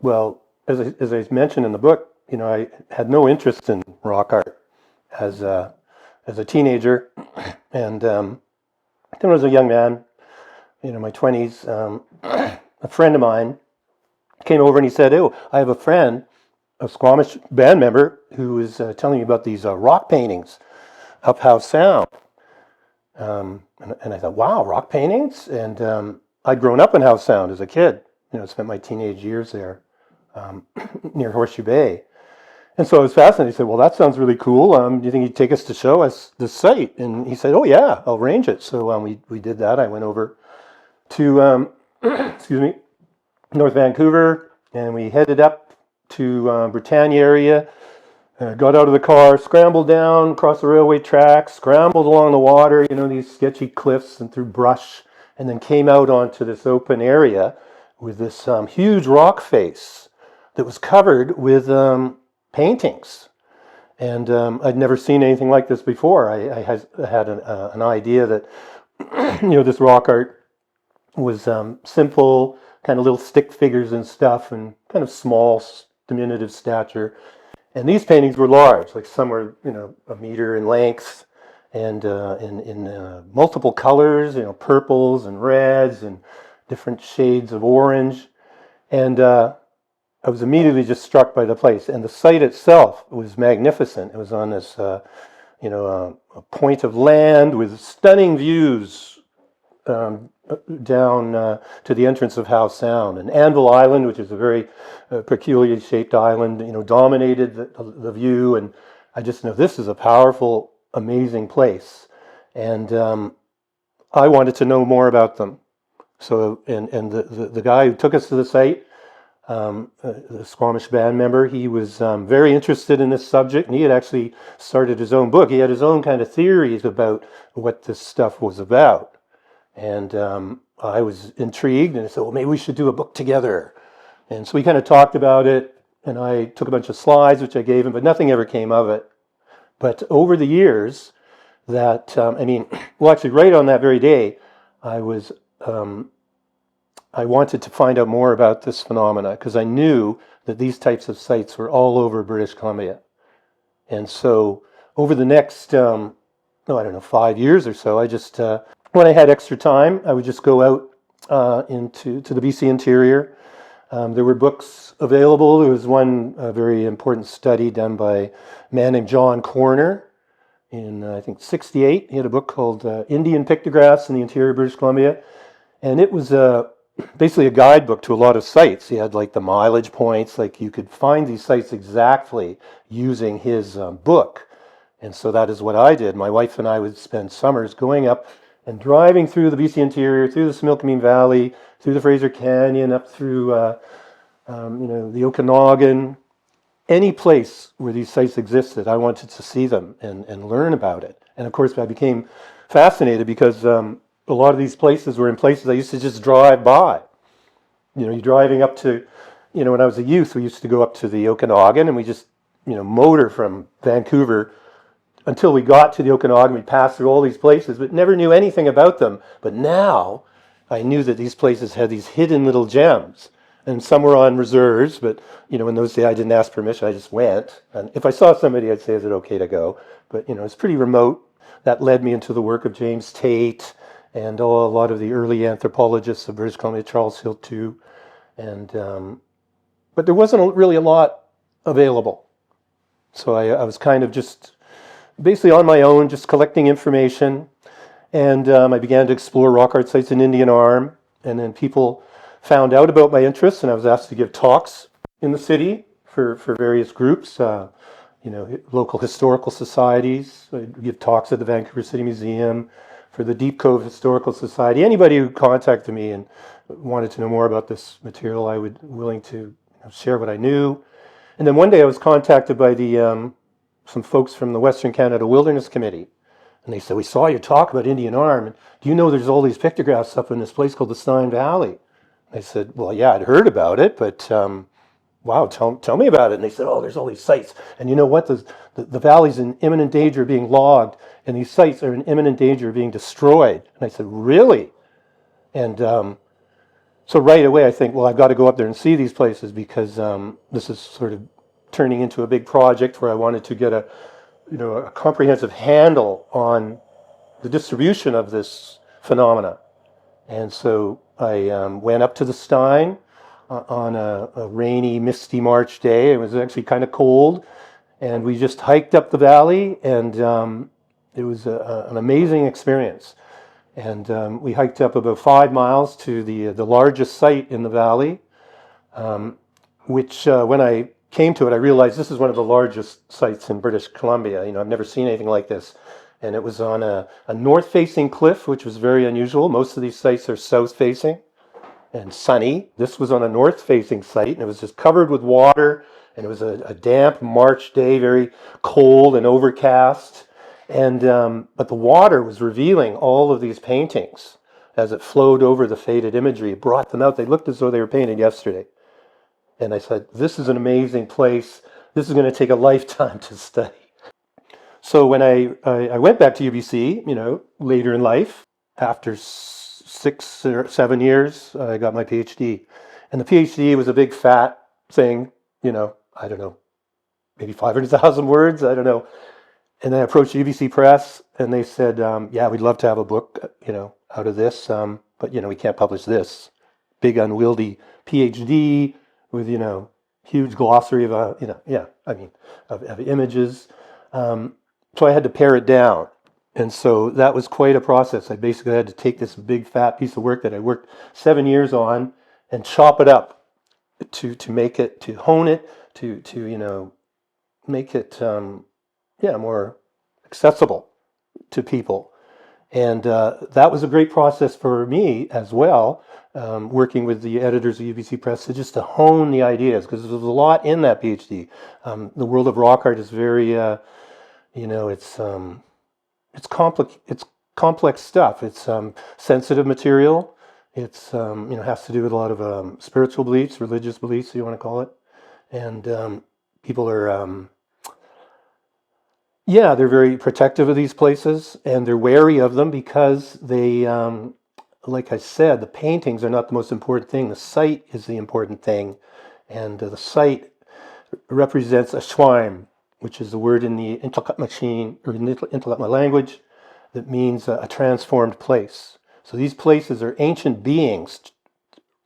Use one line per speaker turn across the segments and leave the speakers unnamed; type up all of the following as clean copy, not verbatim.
Well, as I mentioned in the book, I had no interest in rock art as a teenager, and then when I was a young man, my 20s, a friend of mine came over and he said, "Oh, I have a friend, a Squamish band member, who is telling me about these rock paintings up Howe Sound." And I thought, wow, rock paintings? And I'd grown up in Howe Sound as a kid. Spent my teenage years there near Horseshoe Bay. And so I was fascinated. He said, well, that sounds really cool. Do you think you'd take us to show us the site? And he said, oh, yeah, I'll arrange it. So we did that. I went over to, excuse me, North Vancouver, and we headed up to Britannia area. Got out of the car, scrambled down across the railway tracks, scrambled along the water, these sketchy cliffs and through brush, and then came out onto this open area with this huge rock face that was covered with paintings. And I'd never seen anything like this before. I had an idea that, this rock art was simple, kind of little stick figures and stuff, and kind of small, diminutive stature. And these paintings were large, like some were, a meter in length, and in multiple colors, purples and reds and different shades of orange. And I was immediately just struck by the place. And the site itself was magnificent. It was on this, a point of land with stunning views down to the entrance of Howe Sound. And Anvil Island, which is a very peculiarly shaped island, dominated the view. And I just know this is a powerful, amazing place. And I wanted to know more about them. So, and the guy who took us to the site, the Squamish band member, he was very interested in this subject, and he had actually started his own book. He had his own kind of theories about what this stuff was about. And I was intrigued, and I said, well, maybe we should do a book together. And so we kind of talked about it, and I took a bunch of slides, which I gave him, but nothing ever came of it. But over the years, actually right on that very day, I wanted to find out more about this phenomena, because I knew that these types of sites were all over British Columbia. And so over the next, 5 years or so, I just, when I had extra time, I would just go out to the BC interior. There were books available. There was one very important study done by a man named John Corner in, I think, 1968. He had a book called Indian Pictographs in the Interior of British Columbia. And it was basically a guidebook to a lot of sites. He had like the mileage points, like you could find these sites exactly using his book. And so that is what I did. My wife and I would spend summers going up and driving through the BC interior, through the Similkameen Valley, through the Fraser Canyon, up through the Okanagan, any place where these sites existed. I wanted to see them and learn about it. And of course, I became fascinated because a lot of these places were in places I used to just drive by. You're driving up to, when I was a youth, we used to go up to the Okanagan, and we just, motor from Vancouver until we got to the Okanagan. We passed through all these places, but never knew anything about them. But now I knew that these places had these hidden little gems. And some were on reserves, but, in those days I didn't ask permission, I just went. And if I saw somebody, I'd say, is it okay to go? But, it's pretty remote. That led me into the work of James Tate and a lot of the early anthropologists of British Columbia, Charles Hill too. And, but there wasn't really a lot available. So I was kind of just basically on my own, just collecting information. And I began to explore rock art sites in Indian Arm. And then people found out about my interests, and I was asked to give talks in the city for various groups, local historical societies. I'd give talks at the Vancouver City Museum, for the Deep Cove Historical Society. Anybody who contacted me and wanted to know more about this material, I would willing to share what I knew. And then one day I was contacted by some folks from the Western Canada Wilderness Committee. And they said, we saw your talk about Indian Arm. And do you know there's all these pictographs up in this place called the Stein Valley? I said, well, yeah, I'd heard about it, but wow, tell me about it. And they said, oh, there's all these sites. And you know what? The valley's in imminent danger of being logged, and these sites are in imminent danger of being destroyed. And I said, really? And So right away I think, well, I've got to go up there and see these places because this is sort of turning into a big project where I wanted to get a comprehensive handle on the distribution of this phenomena. And so I went up to the Stein on a rainy, misty March day. It was actually kind of cold, and we just hiked up the valley, and it was an amazing experience. And we hiked up about 5 miles to the largest site in the valley, which when I came to it, I realized this is one of the largest sites in British Columbia. I've never seen anything like this. And it was on a north-facing cliff, which was very unusual. Most of these sites are south-facing and sunny. This was on a north-facing site, and it was just covered with water, and it was a damp March day, very cold and overcast. And but the water was revealing all of these paintings as it flowed over the faded imagery. It brought them out. They looked as though they were painted yesterday. And I said, this is an amazing place. This is going to take a lifetime to study. So when I went back to UBC, later in life, after 6 or 7 years, I got my PhD. And the PhD was a big fat thing, I don't know, maybe 500,000 words, I don't know. And I approached UBC Press, and they said, yeah, we'd love to have a book, out of this, but, we can't publish this. Big unwieldy PhD with, huge glossary of, of images. So I had to pare it down. And so that was quite a process. I basically had to take this big fat piece of work that I worked 7 years on and chop it up to make it, to hone it, to make it, more accessible to people. And that was a great process for me as well, working with the editors of UBC Press to just hone the ideas, because there was a lot in that PhD. The world of rock art is very, it's complex stuff. It's sensitive material. It's has to do with a lot of spiritual beliefs, religious beliefs, you want to call it. And people are they're very protective of these places, and they're wary of them because they, like I said, the paintings are not the most important thing. The site is the important thing, and the site represents a schweim, which is the word in the Intalkatma language that means a transformed place. So these places are ancient beings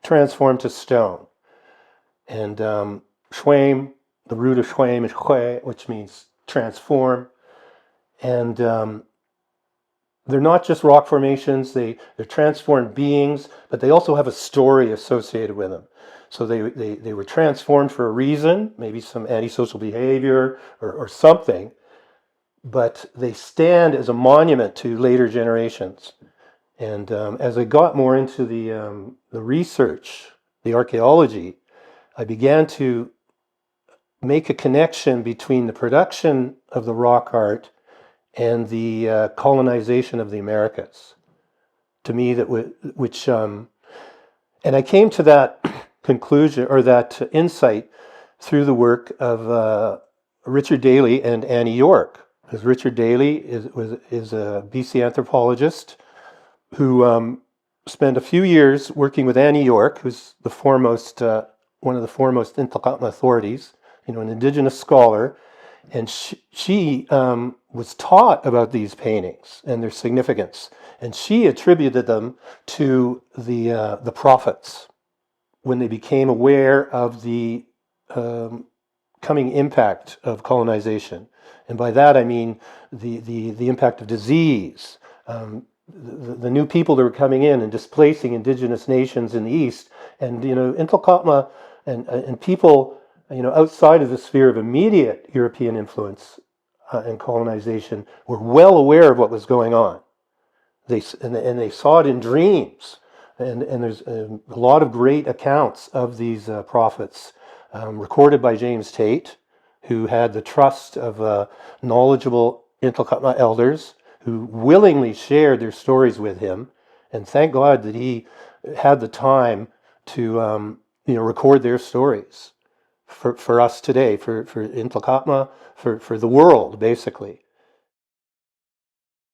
transformed to stone. And schweim, the root of schweim is chwe, which means transform. And they're not just rock formations, they're transformed beings, but they also have a story associated with them. So they were transformed for a reason, maybe some antisocial behavior or something, but they stand as a monument to later generations. And as I got more into the research, the archaeology, I began to make a connection between the production of the rock art and the colonization of the Americas. To me, and I came to that conclusion, or that insight, through the work of Richard Daly and Annie York. Because Richard Daly is a BC anthropologist who spent a few years working with Annie York, who's the foremost, one of the foremost Intalkatma authorities, an Indigenous scholar, and she was taught about these paintings and their significance, and she attributed them to the prophets when they became aware of the coming impact of colonization. And by that I mean the impact of disease, the new people that were coming in and displacing indigenous nations in the East, and Intalkatma and people outside of the sphere of immediate European influence and colonization were well aware of what was going on. They saw it in dreams, and there's a lot of great accounts of these prophets recorded by James Tate, who had the trust of knowledgeable Intalkatma elders who willingly shared their stories with him, and thank God that he had the time to record their stories for us today, for Intalkatma, for the world, basically.